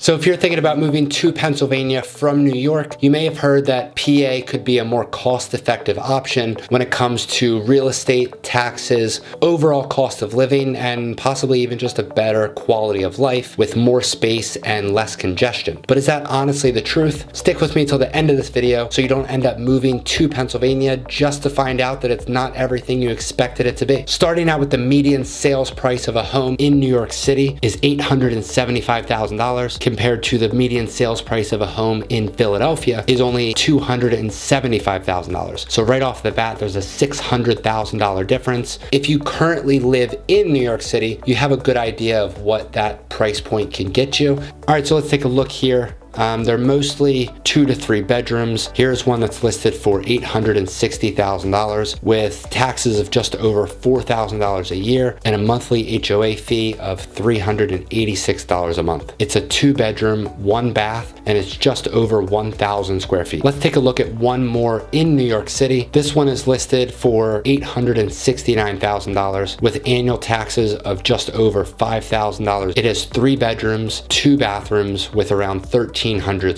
So if you're thinking about moving to Pennsylvania from New York, you may have heard that PA could be a more cost-effective option when it comes to real estate, taxes, overall cost of living, and possibly even just a better quality of life with more space and less congestion. But is that honestly the truth? Stick with me till the end of this video so you don't end up moving to Pennsylvania just to find out that it's not everything you expected it to be. Starting out with the median sales price of a home in New York City is $875,000 compared to the median sales price of a home in Philadelphia is only $275,000. So right off the bat, there's a $600,000 difference. If you currently live in New York City, you have a good idea of what that price point can get you. All right, so let's take a look here. They're mostly 2 to 3 bedrooms. Here's one that's listed for $860,000 with taxes of just over $4,000 a year and a monthly HOA fee of $386 a month. It's a 2-bedroom, 1 bath, and it's just over 1,000 square feet. Let's take a look at one more in New York City. This one is listed for $869,000 with annual taxes of just over $5,000. It has 3 bedrooms, 2 bathrooms with around 1,300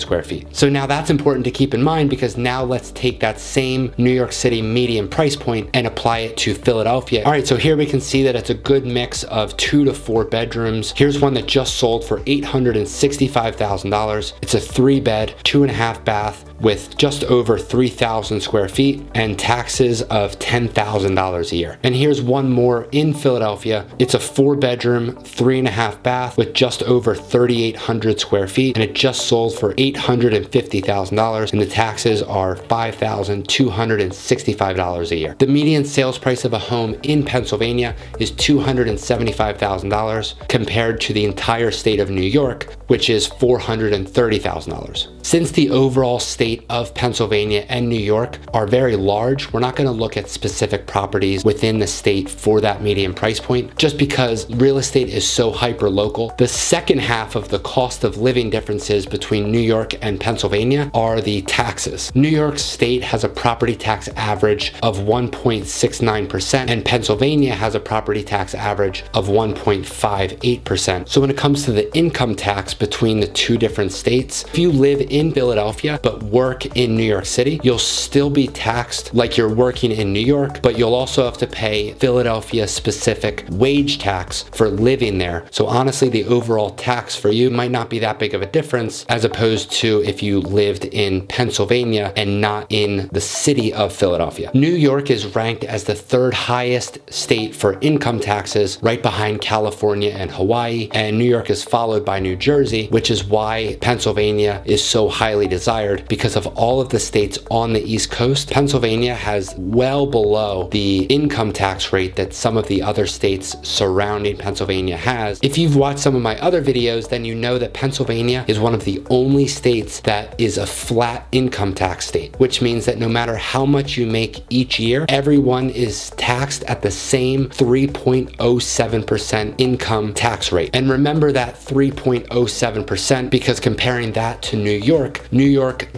square feet. So now that's important to keep in mind because now let's take that same New York City median price point and apply it to Philadelphia. All right, so here we can see that it's a good mix of 2 to 4 bedrooms. Here's one that just sold for $865,000. It's a 3-bed, 2.5 bath with just over 3,000 square feet and taxes of $10,000 a year. And here's one more in Philadelphia. It's a 4-bedroom, 3.5 bath with just over 3,800 square feet, and it just sold for $850,000, and the taxes are $5,265 a year. The median sales price of a home in Pennsylvania is $275,000 compared to the entire state of New York, which is $430,000. Since the overall state of Pennsylvania and New York are very large, we're not going to look at specific properties within the state for that median price point, just because real estate is so hyper local. The second half of the cost of living differences between New York and Pennsylvania are the taxes. New York State has a property tax average of 1.69%, and Pennsylvania has a property tax average of 1.58%. So when it comes to the income tax between the two different states, if you live in Philadelphia but work in New York City, you'll still be taxed like you're working in New York, but you'll also have to pay Philadelphia specific wage tax for living there. So honestly, the overall tax for you might not be that big of a difference as opposed to if you lived in Pennsylvania and not in the city of Philadelphia. New York is ranked as the 3rd highest state for income taxes, right behind California and Hawaii, and New York is followed by New Jersey, which is why Pennsylvania is so highly desired. Because of all of the states on the East Coast, Pennsylvania has well below the income tax rate that some of the other states surrounding Pennsylvania has. If you've watched some of my other videos, then you know that Pennsylvania is one of the only states that is a flat income tax state, which means that no matter how much you make each year, everyone is taxed at the same 3.07% income tax rate. And remember that 3.07% because comparing that to New York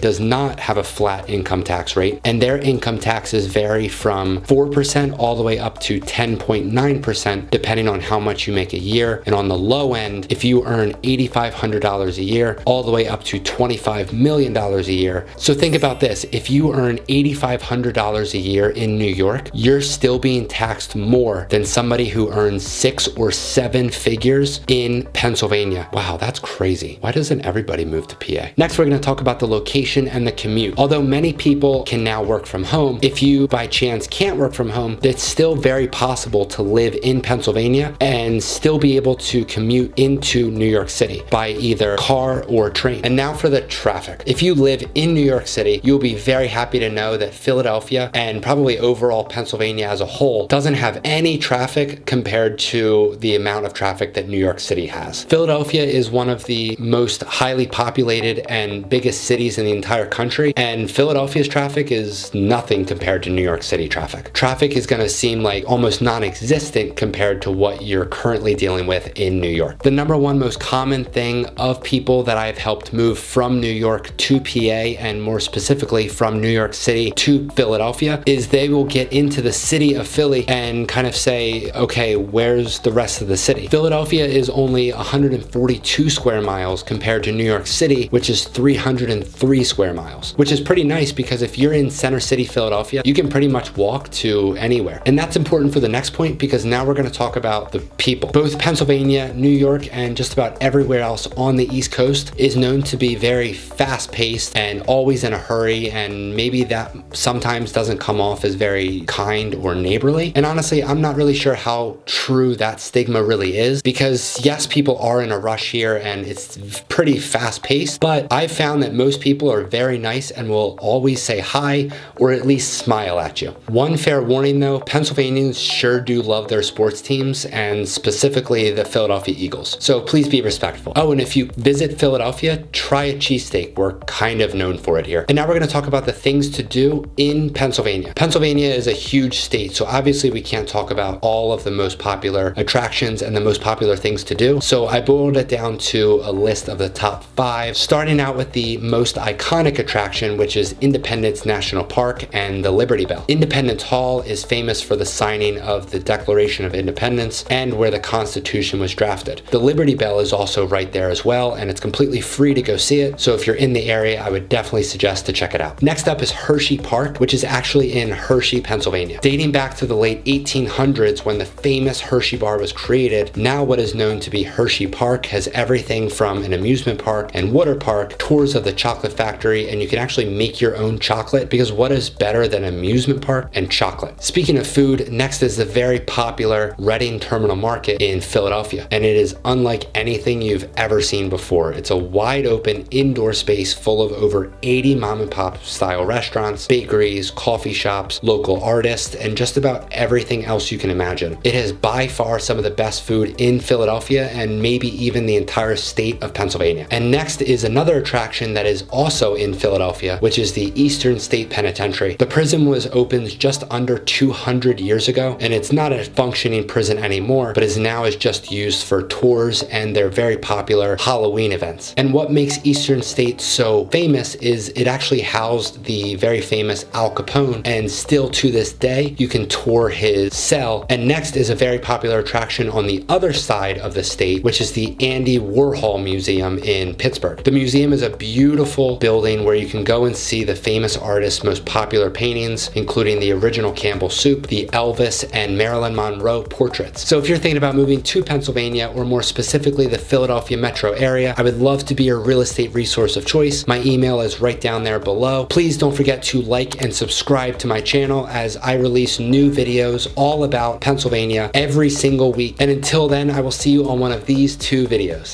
does not have a flat income tax rate, and their income taxes vary from 4% all the way up to 10.9% depending on how much you make a year. And on the low end, if you earn $8,500 a year, all the way up to $25 million a year. So think about this. If you earn $8,500 a year in New York, you're still being taxed more than somebody who earns 6 or 7 figures in Pennsylvania. Wow, that's crazy. Why doesn't everybody move to PA? Next, we're going to talk about the location and the commute. Although many people can now work from home, if you by chance can't work from home, it's still very possible to live in Pennsylvania and still be able to commute into New York City by either car or train. And now for the traffic. If you live in New York City, you'll be very happy to know that Philadelphia and probably overall Pennsylvania as a whole doesn't have any traffic compared to the amount of traffic that New York City has. Philadelphia is one of the most highly populated and and biggest cities in the entire country, and Philadelphia's traffic is nothing compared to New York City traffic. Traffic is going to seem like almost non-existent compared to what you're currently dealing with in New York. The number one most common thing of people that I've helped move from New York to PA, and more specifically from New York City to Philadelphia, is they will get into the city of Philly and kind of say, okay, where's the rest of the city? Philadelphia is only 142 square miles compared to New York City, which is 303 square miles, which is pretty nice because if you're in Center City, Philadelphia, you can pretty much walk to anywhere. And that's important for the next point because now we're going to talk about the people. Both Pennsylvania, New York, and just about everywhere else on the East Coast is known to be very fast-paced and always in a hurry, and maybe that sometimes doesn't come off as very kind or neighborly. And honestly, I'm not really sure how true that stigma really is because yes, people are in a rush here and it's pretty fast-paced, but I've found that most people are very nice and will always say hi or at least smile at you. One fair warning though, Pennsylvanians sure do love their sports teams and specifically the Philadelphia Eagles. So please be respectful. Oh, and if you visit Philadelphia, try a cheesesteak. We're kind of known for it here. And now we're going to talk about the things to do in Pennsylvania. Pennsylvania is a huge state, so obviously we can't talk about all of the most popular attractions and the most popular things to do. So I boiled it down to a list of the top 5, starting out with the most iconic attraction, which is Independence National Park and the Liberty Bell. Independence Hall is famous for the signing of the Declaration of Independence and where the Constitution was drafted. The Liberty Bell is also right there as well, and it's completely free to go see it. So if you're in the area, I would definitely suggest to check it out. Next up is Hershey Park, which is actually in Hershey, Pennsylvania. Dating back to the late 1800s when the famous Hershey bar was created, now what is known to be Hershey Park has everything from an amusement park and water park, tours of the chocolate factory, and you can actually make your own chocolate because what is better than an amusement park and chocolate? Speaking of food, next is the very popular Reading Terminal Market in Philadelphia, and it is unlike anything you've ever seen before. It's a wide open indoor space full of over 80 mom and pop style restaurants, bakeries, coffee shops, local artists, and just about everything else you can imagine. It has by far some of the best food in Philadelphia and maybe even the entire state of Pennsylvania. And next is another attraction that is also in Philadelphia, which is the Eastern State Penitentiary. The prison was opened just under 200 years ago, and it's not a functioning prison anymore, but is now just used for tours and their very popular Halloween events. And what makes Eastern State so famous is it actually housed the very famous Al Capone, and still to this day you can tour his cell. And next is a very popular attraction on the other side of the state, which is the Andy Warhol Museum in Pittsburgh. The museum is a beautiful building where you can go and see the famous artist's most popular paintings, including the original Campbell Soup, the Elvis, and Marilyn Monroe portraits. So if you're thinking about moving to Pennsylvania, or more specifically the Philadelphia metro area, I would love to be your real estate resource of choice. My email is right down there below. Please don't forget to like and subscribe to my channel as I release new videos all about Pennsylvania every single week. And until then, I will see you on one of these 2 videos.